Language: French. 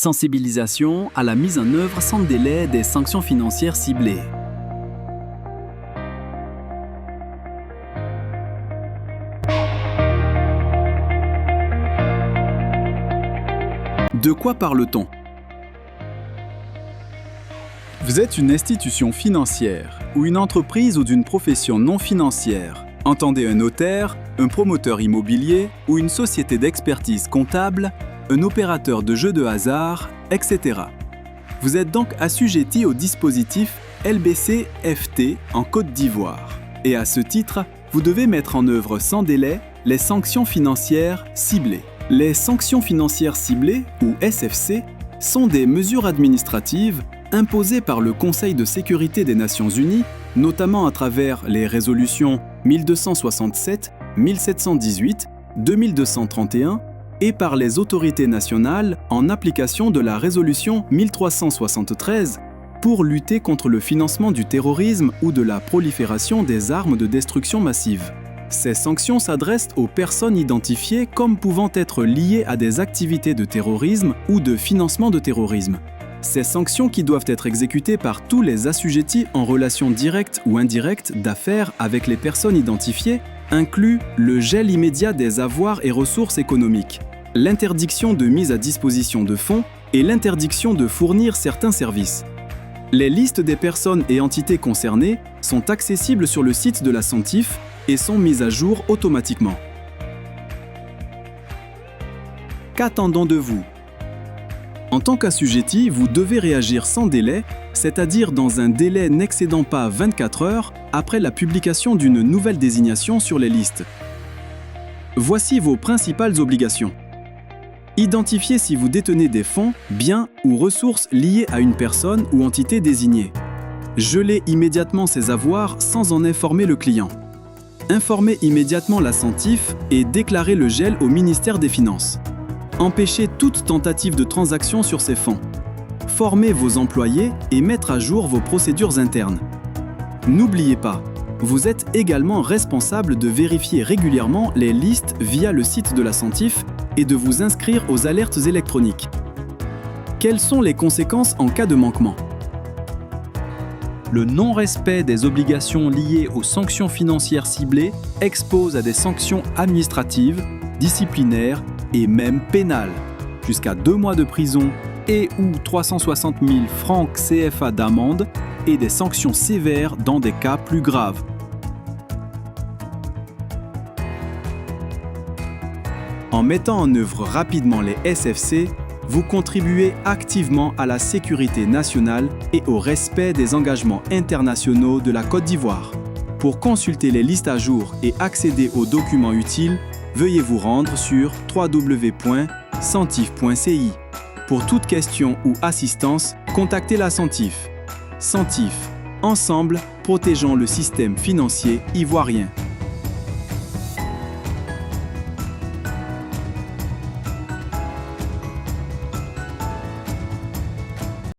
Sensibilisation à la mise en œuvre sans délai des sanctions financières ciblées. De quoi parle-t-on? Vous êtes une institution financière ou une entreprise ou d'une profession non financière. Entendez un notaire, un promoteur immobilier ou une société d'expertise comptable, un opérateur de jeux de hasard, etc. Vous êtes donc assujetti au dispositif LBC-FT en Côte d'Ivoire. Et à ce titre, vous devez mettre en œuvre sans délai les sanctions financières ciblées. Les sanctions financières ciblées, ou SFC, sont des mesures administratives imposées par le Conseil de sécurité des Nations Unies, notamment à travers les résolutions 1267, 1718, 2231 et par les autorités nationales en application de la résolution 1373 pour lutter contre le financement du terrorisme ou de la prolifération des armes de destruction massive. Ces sanctions s'adressent aux personnes identifiées comme pouvant être liées à des activités de terrorisme ou de financement de terrorisme. Ces sanctions qui doivent être exécutées par tous les assujettis en relation directe ou indirecte d'affaires avec les personnes identifiées incluent le gel immédiat des avoirs et ressources économiques, l'interdiction de mise à disposition de fonds et l'interdiction de fournir certains services. Les listes des personnes et entités concernées sont accessibles sur le site de la Centif et sont mises à jour automatiquement. Qu'attendons de vous? En tant qu'assujetti, vous devez réagir sans délai, c'est-à-dire dans un délai n'excédant pas 24 heures après la publication d'une nouvelle désignation sur les listes. Voici vos principales obligations. Identifiez si vous détenez des fonds, biens ou ressources liés à une personne ou entité désignée. Gelez immédiatement ces avoirs sans en informer le client. Informez immédiatement la Centif et déclarez le gel au ministère des Finances. Empêchez toute tentative de transaction sur ces fonds. Formez vos employés et mettre à jour vos procédures internes. N'oubliez pas, vous êtes également responsable de vérifier régulièrement les listes via le site de la Centif et de vous inscrire aux alertes électroniques. Quelles sont les conséquences en cas de manquement? Le non-respect des obligations liées aux sanctions financières ciblées expose à des sanctions administratives, disciplinaires et même pénales, jusqu'à 2 mois de prison et ou 360 000 francs CFA d'amende et des sanctions sévères dans des cas plus graves. En mettant en œuvre rapidement les SFC, vous contribuez activement à la sécurité nationale et au respect des engagements internationaux de la Côte d'Ivoire. Pour consulter les listes à jour et accéder aux documents utiles, veuillez vous rendre sur www.centif.ci. Pour toute question ou assistance, contactez la Centif. Centif, ensemble, protégeons le système financier ivoirien.